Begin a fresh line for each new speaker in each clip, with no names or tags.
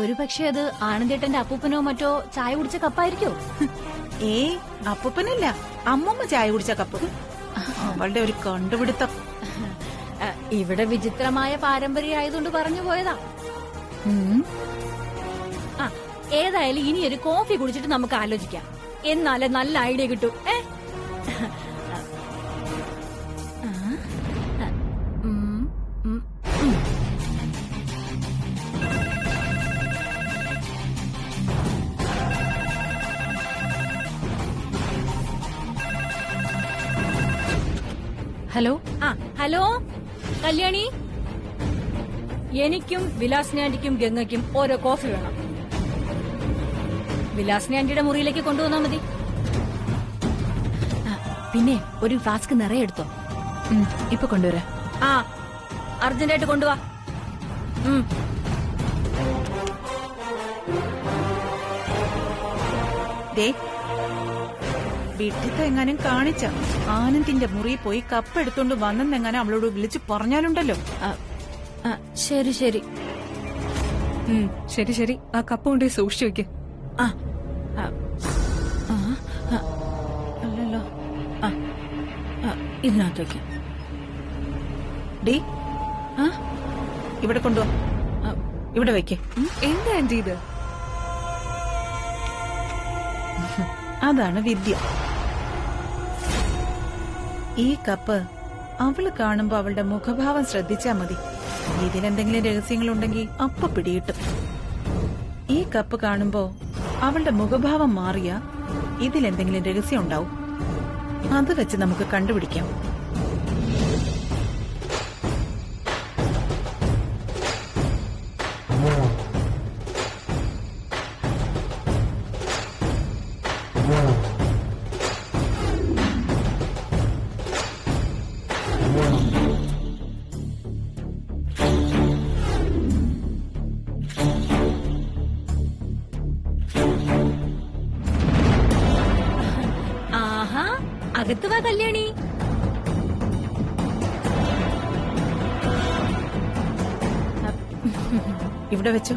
ഒരു പക്ഷെ അത് ആനന്ദേട്ടന്റെ അപ്പൂപ്പനോ മറ്റോ ചായ കുടിച്ച കപ്പായിരിക്കോ?
ഏയ്, അപ്പൂപ്പനല്ല, അമ്മമ്മ ചായ കുടിച്ച കപ്പ്. അവളുടെ ഒരു കണ്ടുപിടുത്തം.
ഇവിടെ വിചിത്രമായ പാരമ്പര്യം ആയതുകൊണ്ട് പറഞ്ഞു പോയതാ. ഏതായാലും ഇനി ഒരു കോഫി കുടിച്ചിട്ട് നമുക്ക് ആലോചിക്കാം. എന്നാലേ നല്ല ഐഡിയ കിട്ടൂ.
ഹലോ.
ഹലോ കല്യാണി, എനിക്കും വിലാസിനി ആന്റിക്കും ഗംഗയ്ക്കും ഓരോ കോഫി വേണം. വിലാസിനി ആന്റിയുടെ മുറിയിലേക്ക് കൊണ്ടുവന്നാ മതി. പിന്നെ ഒരു ഫ്ലാസ്ക് നിറയെ എടുത്തോ.
ഇപ്പൊ കൊണ്ടുവരാം.
അർജന്റായിട്ട് കൊണ്ടുവാ.
വീട്ടിലത്തെ എങ്ങാനും കാണിച്ച ആനന്ദിന്റെ മുറിയിൽ പോയി കപ്പ് എടുത്തോണ്ട് വന്നെന്നെങ്ങാനും അവളോട് വിളിച്ചു പറഞ്ഞാലുണ്ടല്ലോ.
ശരി ശരി
ശരി ശരി, ആ കപ്പ് കൊണ്ട് സൂക്ഷിച്ചു വെക്ക്.
അല്ലല്ലോ, ഇതിനകത്ത് വെക്കാം.
ഇവിടെ കൊണ്ടുവാ, ഇവിടെ വെക്കേ.
എന്താ ആന്റി ഇത്?
അതാണ് വിദ്യ. ഈ കപ്പ് അവള് കാണുമ്പോ അവളുടെ മുഖഭാവം ശ്രദ്ധിച്ചാ മതി. ഇതിലെന്തെങ്കിലും രഹസ്യങ്ങളുണ്ടെങ്കിൽ അപ്പ പിടിയിട്ടു. ഈ കപ്പ് കാണുമ്പോ അവളുടെ മുഖഭാവം മാറിയ ഇതിലെന്തെങ്കിലും രഹസ്യം ഉണ്ടാവും. അത് വെച്ച് നമുക്ക് കണ്ടുപിടിക്കാം.
അകത്ത് വാ കല്യാണി.
ഇവിടെ വെച്ചു.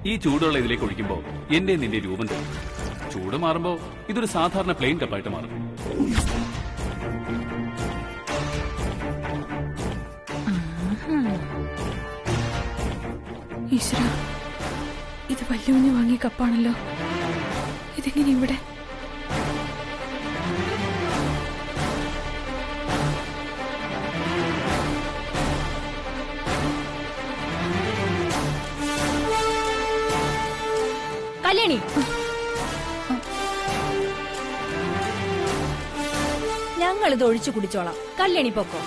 ഈ ചൂടുള്ള ഇതിലേക്ക് ഒഴിക്കുമ്പോ എന്റെ നിന്റെ രൂപം തോന്നും. ചൂട് മാറുമ്പോ ഇതൊരു സാധാരണ പ്ലെയിൻ കപ്പായിട്ട് മാറും.
ഈശ്വര, ഇത് വല്യൂന്ന് വാങ്ങിയ കപ്പാണല്ലോ. ഇതെങ്ങനെ ഇവിടെ?
കല്യാണി, ഞങ്ങളിത് ഒഴിച്ചു കുടിച്ചോളാം. കല്യാണി പൊക്കോ.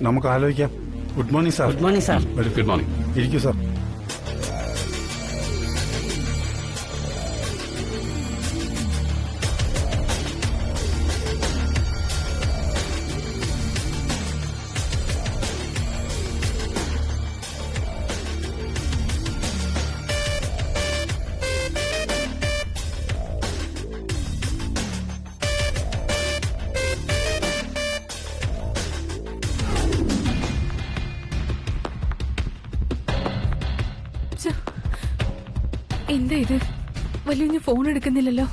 നമുക്ക് ആലോചിക്കാം. Good morning sir.
Good morning sir.
Good morning.
ഇരിക്കൂ സാർ.
എന്താ ഇത്? വലിയ ഫോൺ എടുക്കുന്നില്ലല്ലോ.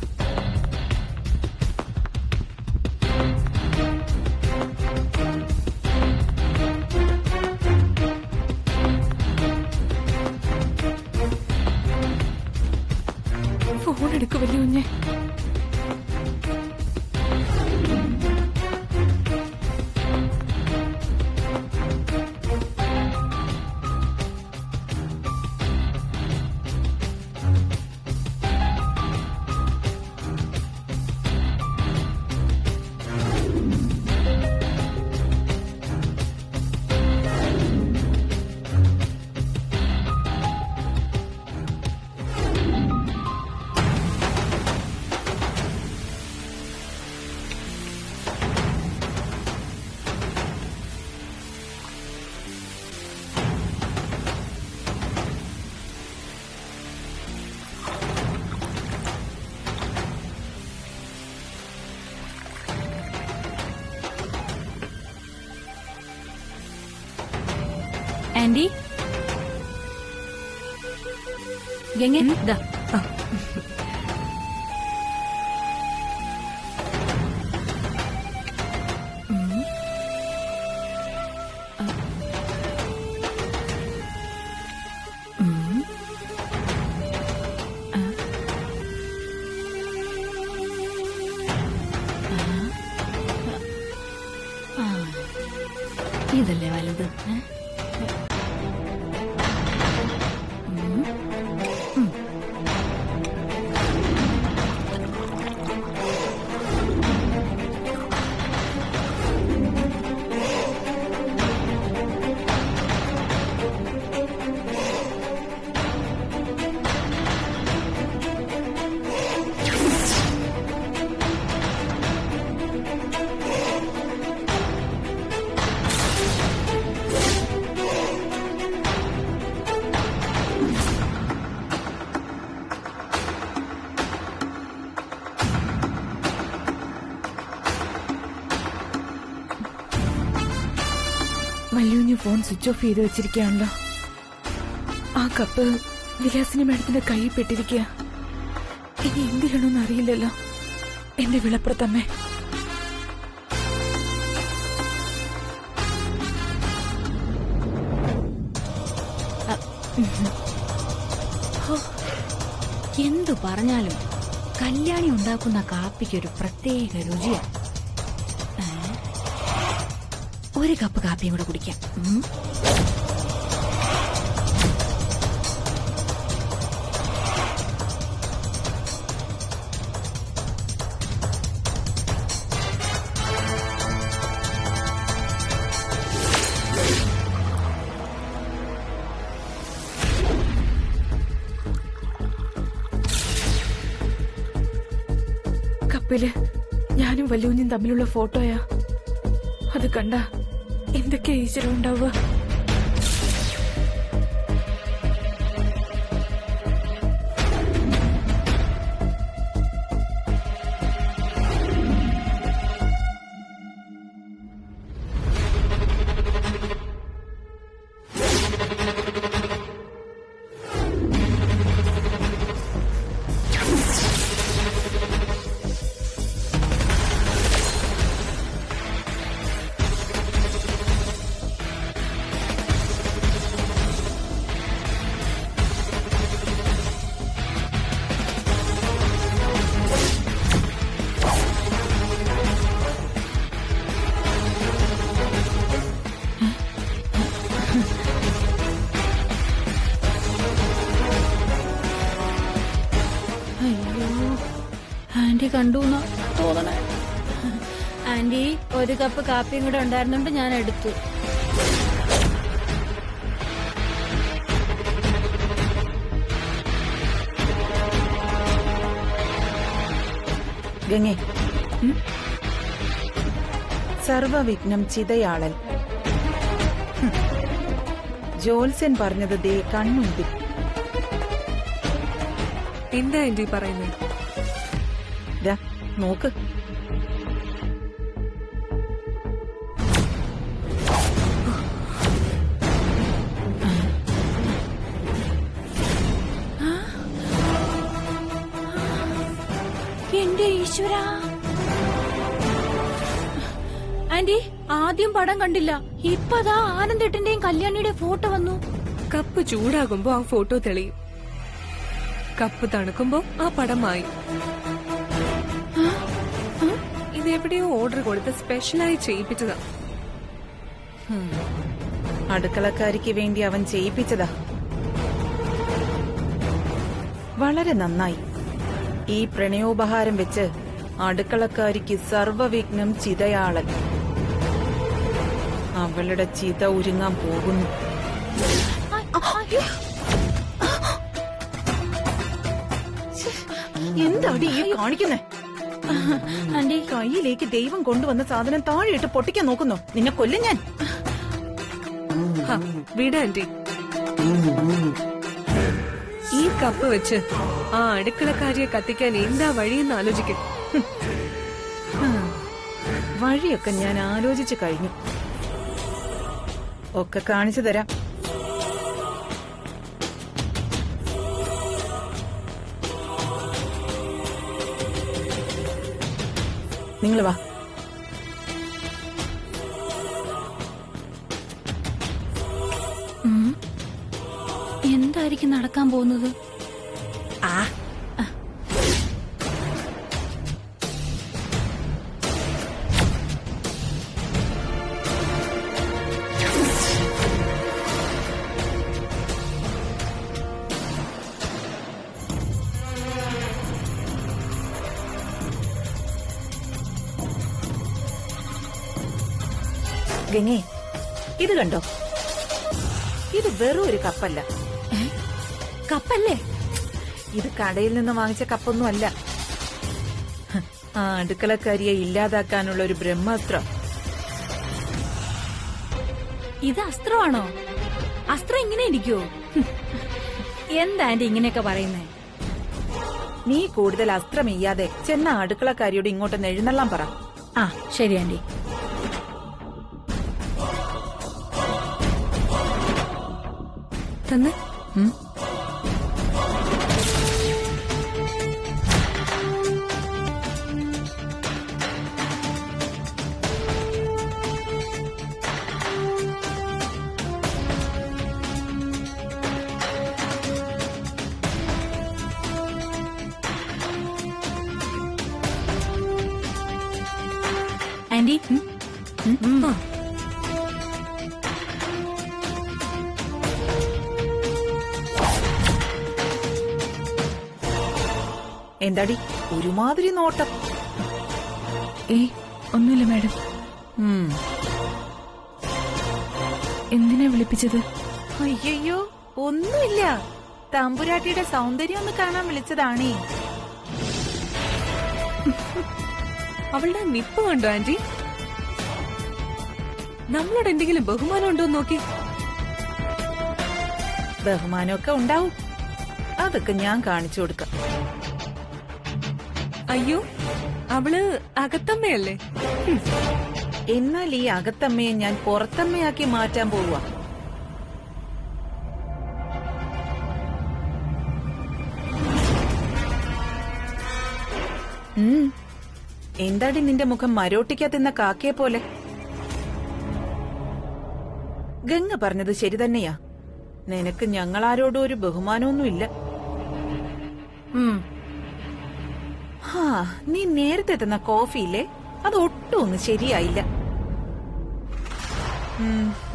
ആന്റി ഗംഗെ ദാ ഇതല്ലേ വലുത്
മല്ലുവിന് ഫോൺ സ്വിച്ച് ഓഫ് ചെയ്ത് വെച്ചിരിക്കുകയാണല്ലോ. ആ കപ്പ് വിലാസിനി മേഡത്തിന്റെ കൈയിൽ പെട്ടിരിക്കുക. ഇനി എന്ത് ചെയ്യണമെന്ന് അറിയില്ലല്ലോ എന്റെ വിളപ്പുറത്തമ്മേ.
എന്തു പറഞ്ഞാലും കല്യാണി ഉണ്ടാക്കുന്ന കാപ്പിക്കൊരു പ്രത്യേക രുചിയാണ്. ഒരു കപ്പ് കാപ്പിയും കൂടെ കുടിക്കാം.
കപ്പില് ഞാനും വല്ലുവിനും തമ്മിലുള്ള ഫോട്ടോയാ. അത് കണ്ട എന്തൊക്കെയാ ഈശ്വരം ഉണ്ടാവുക.
ആന്റി കണ്ടു തോന്നണേ. ആന്റി ഒരു കപ്പ് കാപ്പിയും കൂടെ ഉണ്ടായിരുന്നുണ്ട്, ഞാൻ എടുത്തു.
ഗംഗേ, സർവവിഘ്നം ചിതയാളൻ. ജോത്സ്യൻ പറഞ്ഞത് ദേ കണ്ണുണ്ടി.
എന്താ ആന്റി പറയുന്നത്?
നോക്ക്.
എന്റെ ഈശ്വര! ആന്റി ആദ്യം പടം കണ്ടില്ല, ഇപ്പതാ ആനന്ദേട്ടന്റെയും കല്യാണിയുടെയും ഫോട്ടോ വന്നു.
കപ്പ് ചൂടാകുമ്പോ ആ ഫോട്ടോ തെളിയും. കപ്പ് തണുക്കുമ്പോ ആ പടമായി. ഇതെവിടെയോ ഓർഡർ കൊടുത്ത് സ്പെഷ്യലായി ചെയ്യിപ്പിച്ചതാ.
അടുക്കളക്കാരിക്ക് വേണ്ടി അവൻ ചെയ്യിപ്പിച്ചതാ. വളരെ നന്നായി. ഈ പ്രണയോപഹാരം വെച്ച് അടുക്കളക്കാരിക്ക് സർവവിഘ്നം ചിതയാളൻ. അവളുടെ ചിത ഒരുങ്ങാൻ പോകുന്നു. എന്താടി ഈ കാണിക്കുന്നേ?
ആന്റി
കയ്യിലേക്ക് ദൈവം കൊണ്ടുവന്ന സാധനം താഴെയിട്ട് പൊട്ടിക്കാൻ നോക്കുന്നു. നിന്നെ കൊല്ലും ഞാൻ.
വിട ആന്റി. ഈ കപ്പ് വെച്ച് ആ അടുക്കളക്കാരിയെ കത്തിക്കാൻ എന്താ വഴിയെന്ന് ആലോചിക്കും.
വഴിയൊക്കെ ഞാൻ ആലോചിച്ചു കഴിഞ്ഞു. ഒക്കെ കാണിച്ചു തരാം. നിങ്ങൾ വാ.
എന്തായിരിക്കും നടക്കാൻ പോകുന്നത്?
ആ ഗംഗേ, ഇത് കണ്ടോ? ഇത് വെറും ഒരു കപ്പല്ല.
കപ്പല്ലേ?
ഇത് കടയിൽ നിന്ന് വാങ്ങിച്ച കപ്പൊന്നും അല്ല. ആ അടുക്കളക്കാരിയെ ഇല്ലാതാക്കാനുള്ള ഒരു ബ്രഹ്മാസ്ത്രം.
ഇത് അസ്ത്രമാണോ? അസ്ത്രം ഇങ്ങനെ ഇരിക്കോ? എന്താ ആന്റി ഇങ്ങനെയൊക്കെ പറയുന്നേ?
നീ കൂടുതൽ അസ്ത്രമെയ്യാതെ ചെന്ന അടുക്കളക്കാരിയോട് ഇങ്ങോട്ട് എഴുന്നള്ളാൻ പറ.
ആ ശരി ആന്റി. തന്നെ ആന്റി.
എന്താടി ഒരുമാതിരി നോട്ടം?
ഒന്നുമില്ല മാഡം. എന്തിനാ വിളിപ്പിച്ചത്?
അയ്യോ ഒന്നുമില്ല. തമ്പുരാട്ടിയുടെ സൗന്ദര്യം ഒന്ന് കാണാൻ വിളിച്ചതാണേ.
അവളുടെ നിപ്പ് കണ്ടോ ആന്റി? നമ്മളോട് എന്തെങ്കിലും ബഹുമാനം ഉണ്ടോ നോക്കി.
ബഹുമാനമൊക്കെ ഉണ്ടാവും. അതൊക്കെ ഞാൻ കാണിച്ചു കൊടുക്കാം.
അയ്യോ, അവള് അകത്തമ്മയല്ലേ?
എന്നാൽ ഈ അകത്തമ്മയെ ഞാൻ പുറത്തമ്മയാക്കി മാറ്റാൻ പോവുക. എന്താടി നിന്റെ മുഖം മരോട്ടിക്കാ തിന്ന കാക്കയെ പോലെ? ഗംഗ പറഞ്ഞത് ശരി തന്നെയാ. നിനക്ക് ഞങ്ങളാരോടും ഒരു ബഹുമാനമൊന്നുമില്ല. നീ നേരത്തെ തന്ന കോഫിയില്ലേ, അത് ഒട്ടും ഒന്നും ശരിയായില്ല.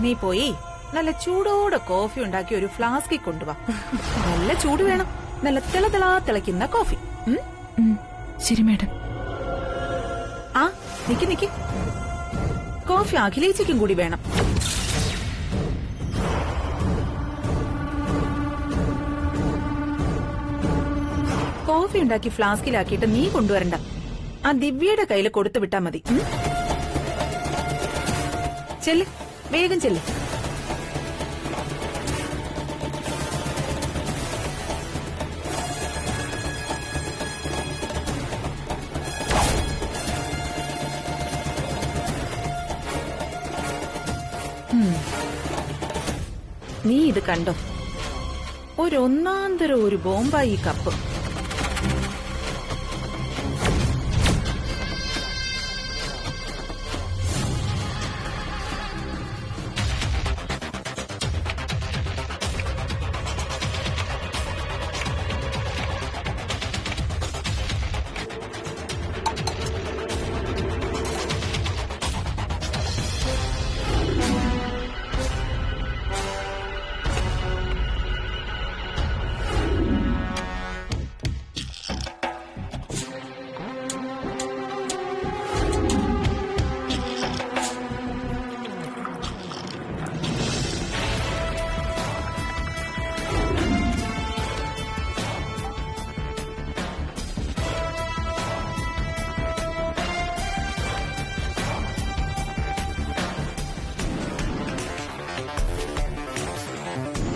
നീ പോയി നല്ല ചൂടോടെ കോഫി ഉണ്ടാക്കി ഒരു ഫ്ലാസ്കിൽ കൊണ്ടുവാ. നല്ല ചൂട് വേണം, നല്ല തിളതിളാ കോഫി.
ശരി മാഡം.
ആ നിക്ക്, കോഫി അഖിലേച്ചിക്കും കൂടി വേണം. കോഫി ഉണ്ടാക്കി ഫ്ലാസ്കിലാക്കിയിട്ട് നീ കൊണ്ടുവരണ്ട. ആ ദിവ്യയുടെ കയ്യിൽ കൊടുത്തു വിട്ടാ മതി. ചെല്ല്, വേഗം ചെല്ല്. നീ ഇത് കണ്ടോ? ഒരൊന്നാന്തരം ഒരു ബോംബായി ഈ കപ്പ്.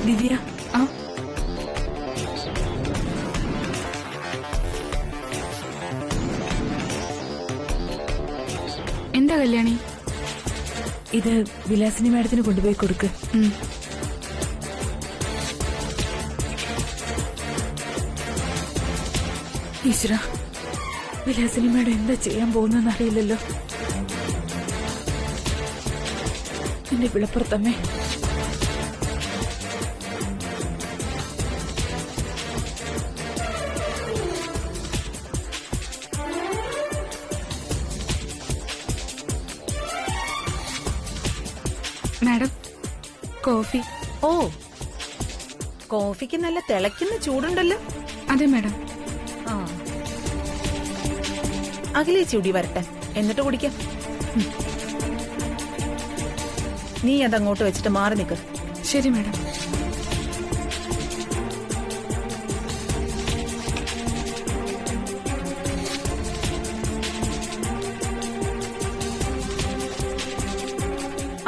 ദിവ്യ,
എന്താ കല്യാണി?
ഇത് വിലാസിനി മാഡത്തിന് കൊണ്ടുപോയി കൊടുക്ക്. ഈശ്വര, വിലാസിനി മേഡം എന്താ ചെയ്യാൻ പോകുന്നെന്ന് അറിയില്ലല്ലോ. എന്റെ വിളപ്പുറത്തമ്മേ, മാഡം കോഫി.
ഓ, കോഫിക്ക് നല്ല തിളയ്ക്കുന്ന ചൂടുണ്ടല്ലോ.
അതെ മാഡം.
ആ, അകലെ ചൂടി വരട്ടെ, എന്നിട്ട് കുടിക്കാം. നീ അതങ്ങോട്ട് വെച്ചിട്ട് മാറി നിൽക്ക്.
ശരി മാഡം.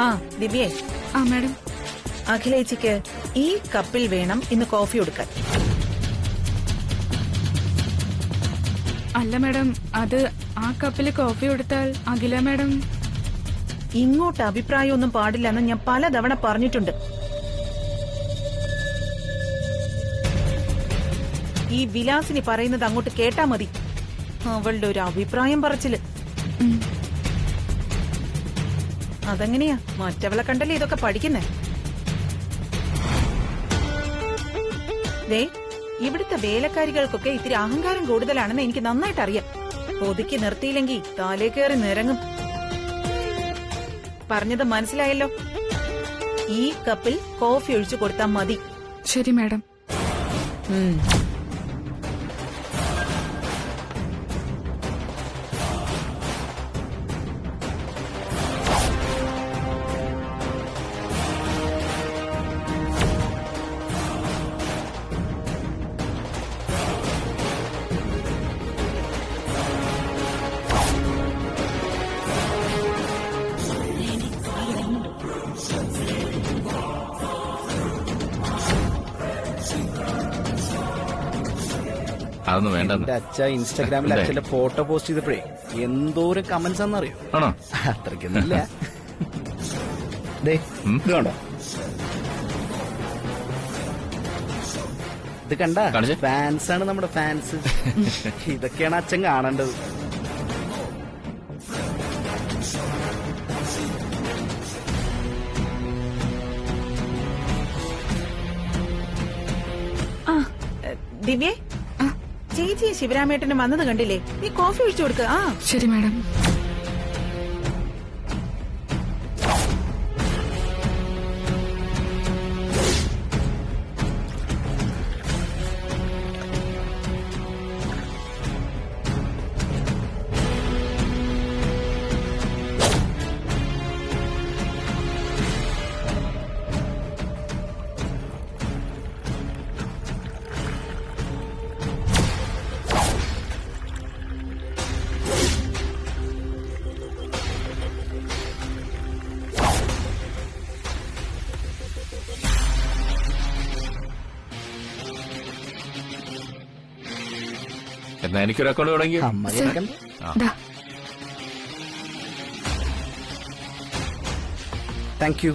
ആ ദിവ്യേ,
ആ മാഡം.
അഖിലേച്ചിക്ക് ഈ കപ്പിൽ വേണം ഇന്ന് കോഫി കൊടുക്കാൻ.
അല്ല മാഡം, അത് ആ കപ്പില് കോഫി കൊടുത്താൽ അഖില മാഡം.
ഇങ്ങോട്ട് അഭിപ്രായമൊന്നും പാടില്ലെന്ന് ഞാൻ പലതവണ പറഞ്ഞിട്ടുണ്ട്. ഈ വിലാസിനി പറയുന്നത് അങ്ങോട്ട് കേട്ടാ മതി. അവളുടെ ഒരു അഭിപ്രായം പറച്ചില്. അതെങ്ങനെയാ? മറ്റവളെ കണ്ടല്ലേ ഇതൊക്കെ പഠിക്കുന്നേ. ദേ, ഇവിടുത്തെ വേലക്കാരികൾക്കൊക്കെ ഇത്തിരി അഹങ്കാരം കൂടുതലാണെന്ന് എനിക്ക് നന്നായിട്ട് അറിയാം. ഒതുക്കി നിർത്തിയില്ലെങ്കിൽ താലേ കയറി നിരങ്ങും. പറഞ്ഞത് മനസ്സിലായല്ലോ. ഈ കപ്പിൽ കോഫി ഒഴിച്ചു കൊടുത്താൽ മതി.
ശരി മാഡം.
അതൊന്നും വേണ്ട.
എന്റെ അച്ഛ ഇൻസ്റ്റാഗ്രാമിൽ അച്ഛന്റെ ഫോട്ടോ പോസ്റ്റ് ചെയ്തപ്പോഴേ എന്തോരം കമന്റ്സ് ആണെന്നറിയോ?
ആണോ?
അത്രയ്ക്കൊന്നുമില്ല. ഇത് കണ്ടോ? ഇത് കണ്ട
കാണിച്ചേ.
ഫാൻസ് ആണ് നമ്മുടെ ഫാൻസ്. ഇതൊക്കെയാണ് അച്ഛൻ കാണേണ്ടത്.
ആ, ദിവ്യേ, ചേച്ചി ശിവരാമേട്ടന് വന്നത് കണ്ടില്ലേ? നീ കോഫി ഒഴിച്ചു കൊടുക്ക. ആ
ശരി മാഡം.
എന്നാ എനിക്കൊരു അക്കൗണ്ട് തുടങ്ങി.
അമ്മ
ദാ.
Thank you.